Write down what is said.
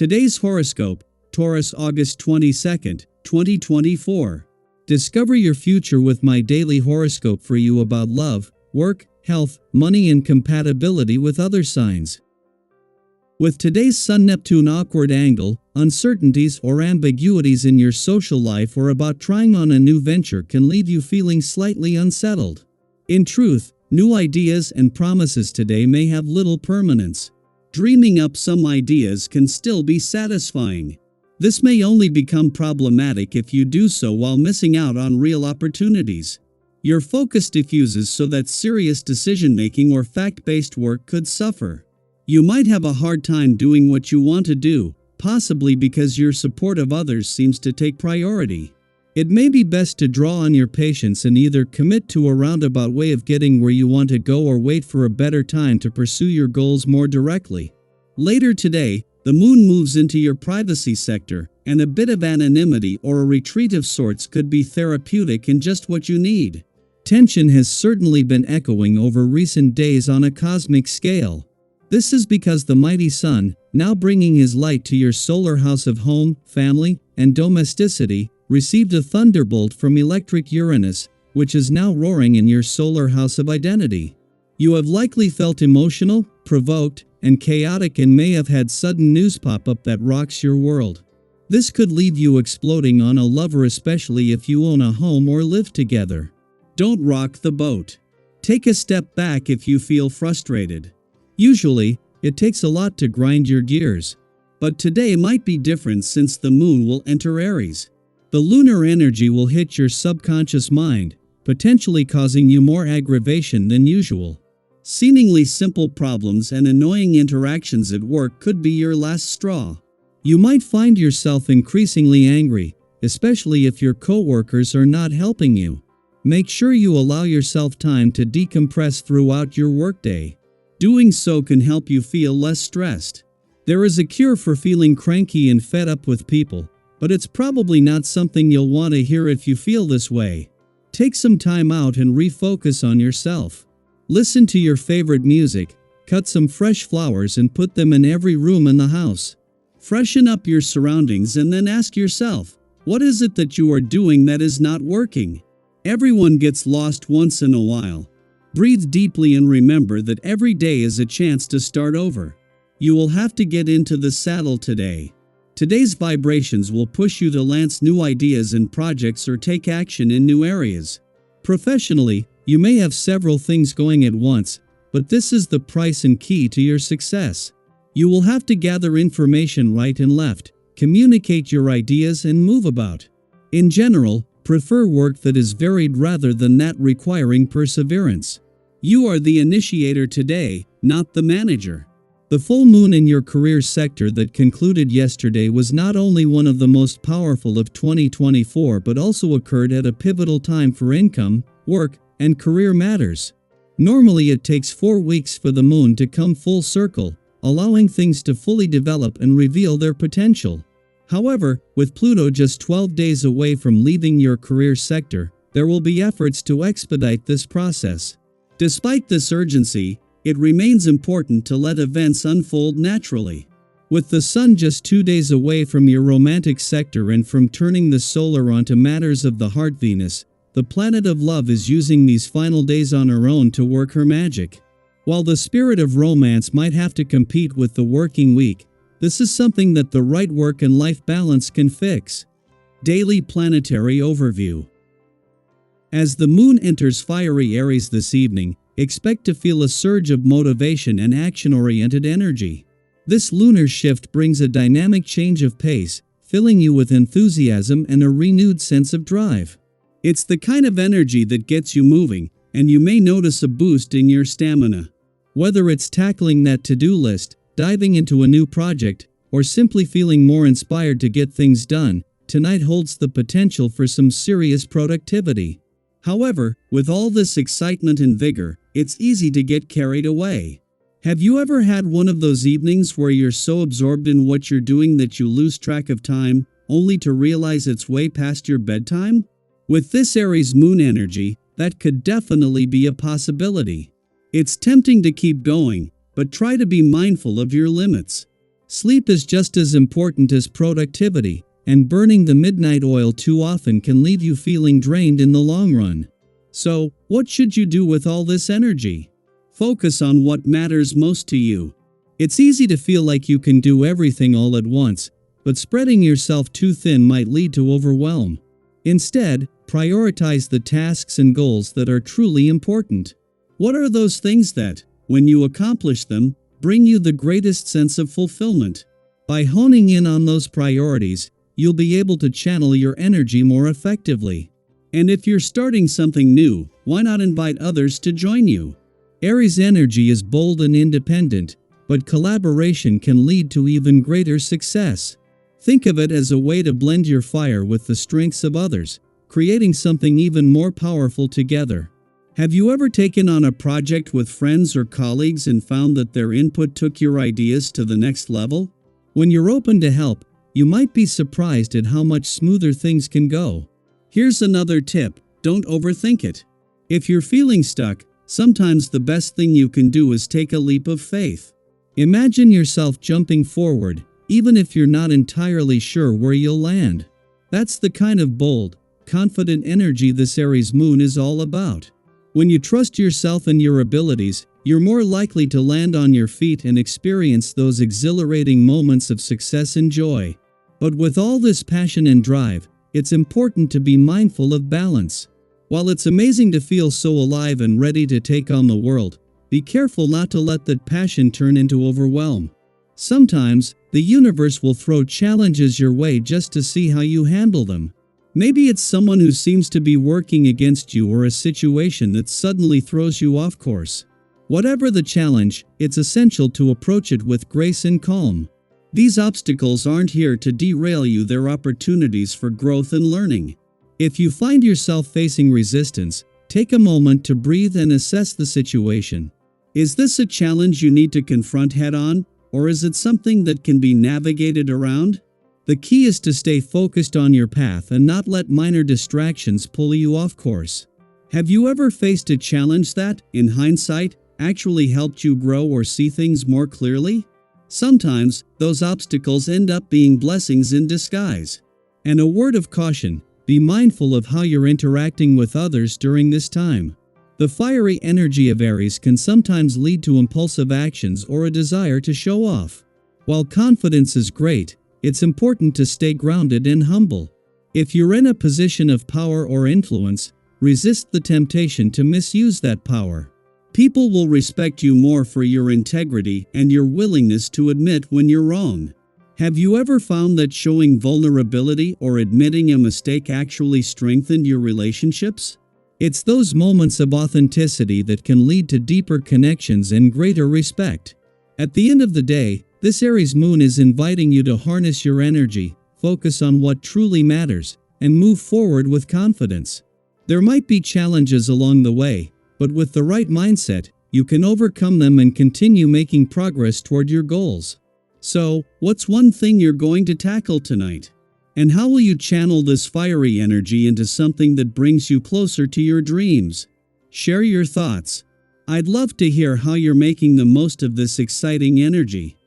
Today's horoscope, Taurus August 22nd, 2024. Discover your future with my daily horoscope for you about love, work, health, money and compatibility with other signs. With today's Sun-Neptune awkward angle, uncertainties or ambiguities in your social life or about trying on a new venture can leave you feeling slightly unsettled. In truth, new ideas and promises today may have little permanence. Dreaming up some ideas can still be satisfying. This may only become problematic if you do so while missing out on real opportunities. Your focus diffuses so that serious decision-making or fact-based work could suffer. You might have a hard time doing what you want to do, possibly because your support of others seems to take priority. It may be best to draw on your patience and either commit to a roundabout way of getting where you want to go or wait for a better time to pursue your goals more directly. Later today, the moon moves into your privacy sector, and a bit of anonymity or a retreat of sorts could be therapeutic and just what you need. Tension has certainly been echoing over recent days on a cosmic scale. This is because the mighty Sun, now bringing his light to your solar house of home, family, and domesticity, received a thunderbolt from electric Uranus, which is now roaring in your solar house of identity. You have likely felt emotional, provoked, and chaotic and may have had sudden news pop up that rocks your world. This could leave you exploding on a lover, especially if you own a home or live together. Don't rock the boat. Take a step back if you feel frustrated. Usually, it takes a lot to grind your gears. But today might be different since the moon will enter Aries. The lunar energy will hit your subconscious mind, potentially causing you more aggravation than usual. Seemingly simple problems and annoying interactions at work could be your last straw. You might find yourself increasingly angry, especially if your coworkers are not helping you. Make sure you allow yourself time to decompress throughout your workday. Doing so can help you feel less stressed. There is a cure for feeling cranky and fed up with people, but it's probably not something you'll want to hear if you feel this way. Take some time out and refocus on yourself. Listen to your favorite music, cut some fresh flowers and put them in every room in the house. Freshen up your surroundings and then ask yourself, what is it that you are doing that is not working? Everyone gets lost once in a while. Breathe deeply and remember that every day is a chance to start over. You will have to get into the saddle today. Today's vibrations will push you to lance new ideas and projects or take action in new areas. Professionally, you may have several things going at once, but this is the price and key to your success. You will have to gather information right and left, communicate your ideas and move about. In general, prefer work that is varied rather than that requiring perseverance. You are the initiator today, not the manager. The full moon in your career sector that concluded yesterday was not only one of the most powerful of 2024 but also occurred at a pivotal time for income, work, and career matters. Normally it takes 4 weeks for the moon to come full circle, allowing things to fully develop and reveal their potential. However, with Pluto just 12 days away from leaving your career sector, there will be efforts to expedite this process. Despite this urgency, it remains important to let events unfold naturally. With the Sun just 2 days away from your romantic sector and from turning the solar onto matters of the heart, Venus, the planet of love, is using these final days on her own to work her magic. While the spirit of romance might have to compete with the working week, this is something that the right work and life balance can fix. Daily Planetary Overview. As the moon enters fiery Aries this evening, expect to feel a surge of motivation and action-oriented energy. This lunar shift brings a dynamic change of pace, filling you with enthusiasm and a renewed sense of drive. It's the kind of energy that gets you moving, and you may notice a boost in your stamina. Whether it's tackling that to-do list, diving into a new project, or simply feeling more inspired to get things done, tonight holds the potential for some serious productivity. However, with all this excitement and vigor, it's easy to get carried away. Have you ever had one of those evenings where you're so absorbed in what you're doing that you lose track of time, only to realize it's way past your bedtime? With this Aries moon energy, that could definitely be a possibility. It's tempting to keep going, but try to be mindful of your limits. Sleep is just as important as productivity, and burning the midnight oil too often can leave you feeling drained in the long run. So, what should you do with all this energy? Focus on what matters most to you. It's easy to feel like you can do everything all at once, but spreading yourself too thin might lead to overwhelm. Instead, prioritize the tasks and goals that are truly important. What are those things that, when you accomplish them, bring you the greatest sense of fulfillment? By honing in on those priorities, you'll be able to channel your energy more effectively. And if you're starting something new, why not invite others to join you? Aries energy is bold and independent, but collaboration can lead to even greater success. Think of it as a way to blend your fire with the strengths of others, creating something even more powerful together. Have you ever taken on a project with friends or colleagues and found that their input took your ideas to the next level? When you're open to help, you might be surprised at how much smoother things can go. Here's another tip: don't overthink it. If you're feeling stuck, sometimes the best thing you can do is take a leap of faith. Imagine yourself jumping forward, even if you're not entirely sure where you'll land. That's the kind of bold, confident energy this Aries moon is all about. When you trust yourself and your abilities, you're more likely to land on your feet and experience those exhilarating moments of success and joy. But with all this passion and drive, it's important to be mindful of balance. While it's amazing to feel so alive and ready to take on the world, be careful not to let that passion turn into overwhelm. Sometimes, the universe will throw challenges your way just to see how you handle them. Maybe it's someone who seems to be working against you or a situation that suddenly throws you off course. Whatever the challenge, it's essential to approach it with grace and calm. These obstacles aren't here to derail you, they're opportunities for growth and learning. If you find yourself facing resistance, take a moment to breathe and assess the situation. Is this a challenge you need to confront head-on, or is it something that can be navigated around? The key is to stay focused on your path and not let minor distractions pull you off course. Have you ever faced a challenge that, in hindsight, actually helped you grow or see things more clearly? Sometimes, those obstacles end up being blessings in disguise. And a word of caution: be mindful of how you're interacting with others during this time. The fiery energy of Aries can sometimes lead to impulsive actions or a desire to show off. While confidence is great, it's important to stay grounded and humble. If you're in a position of power or influence, resist the temptation to misuse that power. People will respect you more for your integrity and your willingness to admit when you're wrong. Have you ever found that showing vulnerability or admitting a mistake actually strengthened your relationships? It's those moments of authenticity that can lead to deeper connections and greater respect. At the end of the day, this Aries moon is inviting you to harness your energy, focus on what truly matters, and move forward with confidence. There might be challenges along the way, but with the right mindset, you can overcome them and continue making progress toward your goals. So, what's one thing you're going to tackle tonight? And how will you channel this fiery energy into something that brings you closer to your dreams? Share your thoughts. I'd love to hear how you're making the most of this exciting energy.